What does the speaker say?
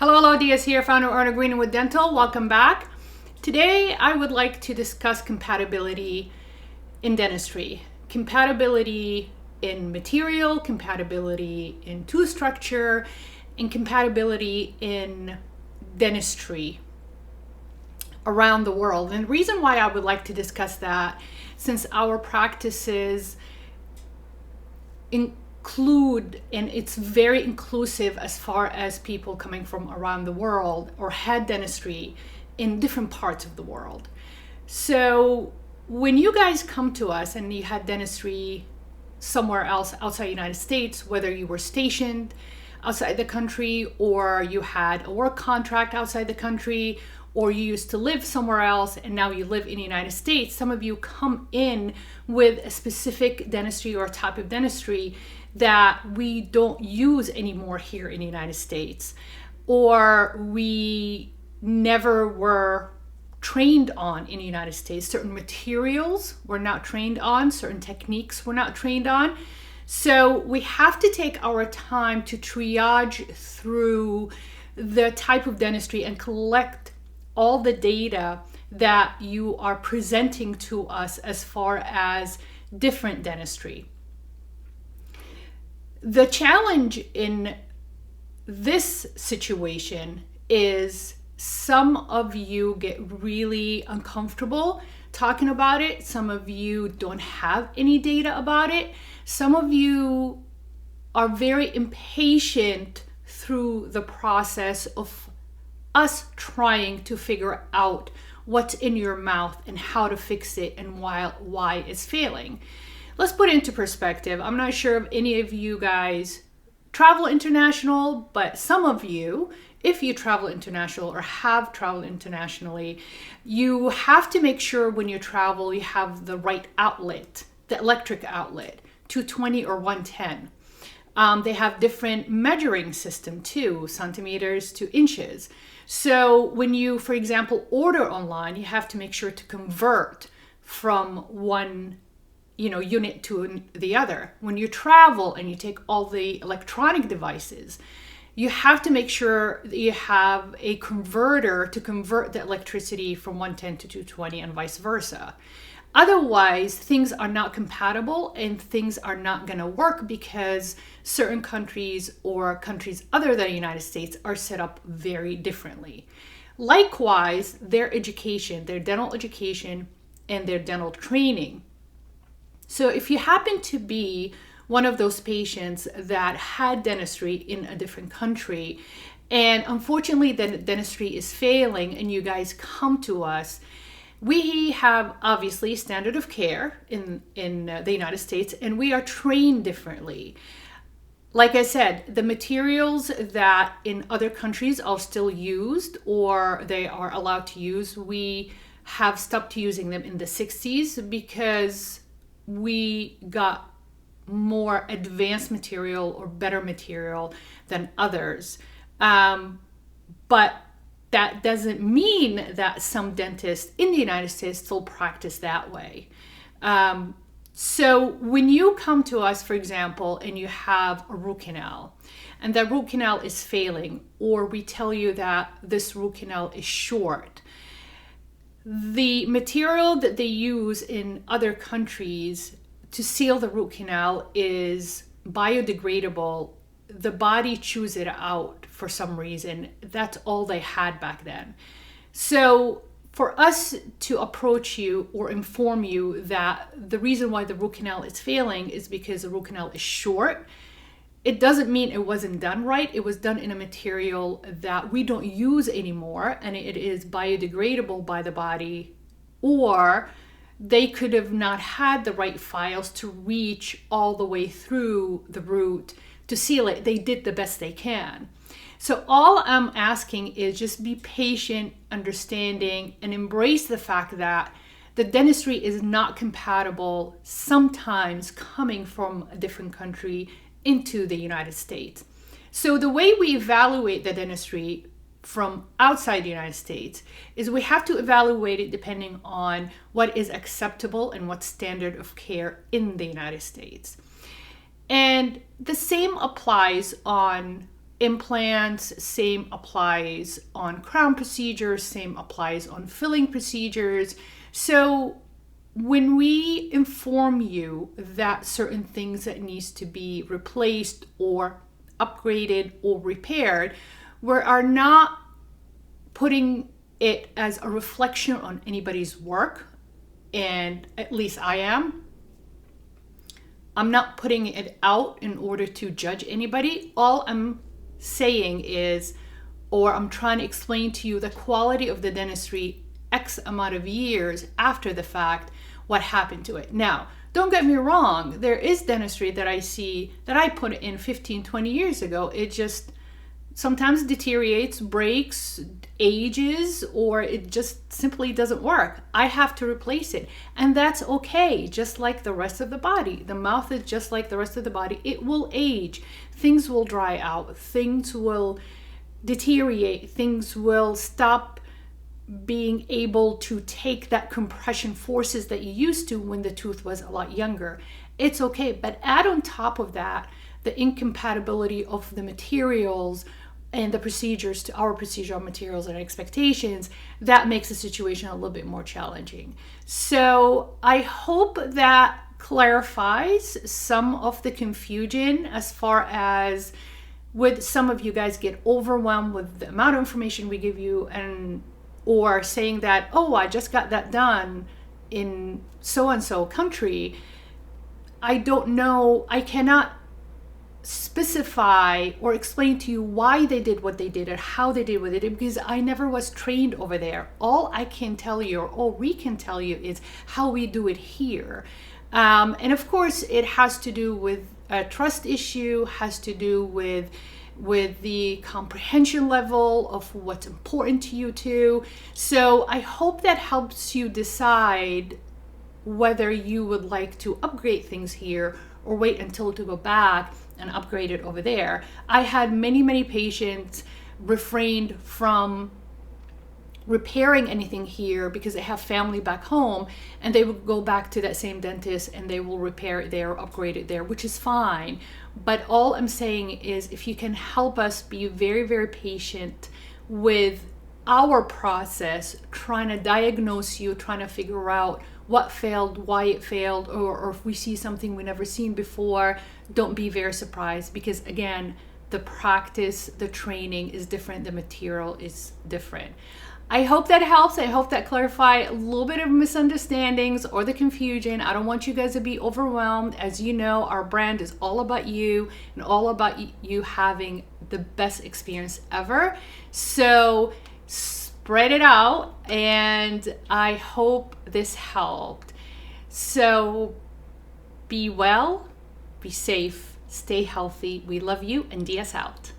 Hello, Diaz here, founder owner Greenwood Dental. Welcome back. Today, I would like to discuss compatibility in dentistry. Compatibility in material, compatibility in tooth structure, and compatibility in dentistry around the world. And the reason why I would like to discuss that, since our practices include, and it's very inclusive as far as people coming from around the world or had dentistry in different parts of the world. So when you guys come to us and you had dentistry somewhere else outside the United States, whether you were stationed outside the country or you had a work contract outside the country, or you used to live somewhere else and now you live in the United States, some of you come in with a specific dentistry or type of dentistry that we don't use anymore here in the United States, or we never were trained on in the United States. Certain materials we're not trained on, certain techniques we're not trained on. So we have to take our time to triage through the type of dentistry and collect all the data that you are presenting to us as far as different dentistry. The challenge in this situation is some of you get really uncomfortable talking about it. Some of you don't have any data about it. Some of you are very impatient through the process of us trying to figure out what's in your mouth and how to fix it and why it's failing. Let's put it into perspective. I'm not sure if any of you guys travel international, but some of you, if you travel international or have traveled internationally, you have to make sure when you travel you have the right outlet, the electric outlet, 220 or 110. They have different measuring system too, centimeters to inches. So when you, for example, order online, you have to make sure to convert from one unit to the other. When you travel and you take all the electronic devices, you have to make sure that you have a converter to convert the electricity from 110 to 220 and vice versa. Otherwise, things are not compatible and things are not going to work because certain countries or countries other than the United States are set up very differently. Likewise, their education, their dental education and their dental training. So if you happen to be one of those patients that had dentistry in a different country, and unfortunately the dentistry is failing and you guys come to us, we have obviously standard of care in the United States, and we are trained differently. Like I said, the materials that in other countries are still used or they are allowed to use, we have stopped using them in the 60s because we got more advanced material or better material than others. But that doesn't mean that some dentists in the United States still practice that way. So when you come to us, for example, and you have a root canal, and that root canal is failing, or we tell you that this root canal is short, the material that they use in other countries to seal the root canal is biodegradable. The body chews it out for some reason. That's all they had back then. So for us to approach you or inform you that the reason why the root canal is failing is because the root canal is short, it doesn't mean it wasn't done right. It was done in a material that we don't use anymore, and it is biodegradable by the body, or they could have not had the right files to reach all the way through the root to seal it. They did the best they can. So all I'm asking is just be patient, understanding, and embrace the fact that the dentistry is not compatible sometimes coming from a different country into the United States. So the way we evaluate the dentistry from outside the United States is we have to evaluate it depending on what is acceptable and what standard of care in the United States. And the same applies on implants, same applies on crown procedures, same applies on filling procedures. So when we inform you that certain things that needs to be replaced or upgraded or repaired, we are not putting it as a reflection on anybody's work, and at least I am. I'm not putting it out in order to judge anybody. All I'm saying is, or I'm trying to explain to you the quality of the dentistry X amount of years after the fact, what happened to it. Now, don't get me wrong, there is dentistry that I see that I put in 15, 20 years ago. It just sometimes deteriorates, breaks, ages, or it just simply doesn't work. I have to replace it. And that's okay, just like the rest of the body. The mouth is just like the rest of the body. It will age. Things will dry out. Things will deteriorate. Things will stop being able to take that compression forces that you used to when the tooth was a lot younger. It's okay. But add on top of that the incompatibility of the materials and the procedures to our procedural materials and expectations, that makes the situation a little bit more challenging. So I hope that clarifies some of the confusion as far as with some of you guys get overwhelmed with the amount of information we give you, and or saying that, oh, I just got that done in so-and-so country. I don't know, I cannot specify or explain to you why they did what they did or how they did what they did, because I never was trained over there. All I can tell you, or all we can tell you, is how we do it here. And of course, it has to do with a trust issue, has to do with the comprehension level of what's important to you too. So I hope that helps you decide whether you would like to upgrade things here or wait until to go back and upgrade it over there. I had many patients refrained from repairing anything here because they have family back home, and they would go back to that same dentist and they will repair it there, upgrade it there, which is fine. But all I'm saying is, if you can help us be very patient with our process, trying to diagnose you, trying to figure out what failed, why it failed, or if we see something we never seen before, don't be very surprised, because again, the practice, the training is different, the material is different. I hope that helps. I hope that clarified a little bit of misunderstandings or the confusion. I don't want you guys to be overwhelmed. As you know, our brand is all about you and all about you having the best experience ever. So spread it out, and I hope this helped. So be well, be safe, stay healthy. We love you, and DS out.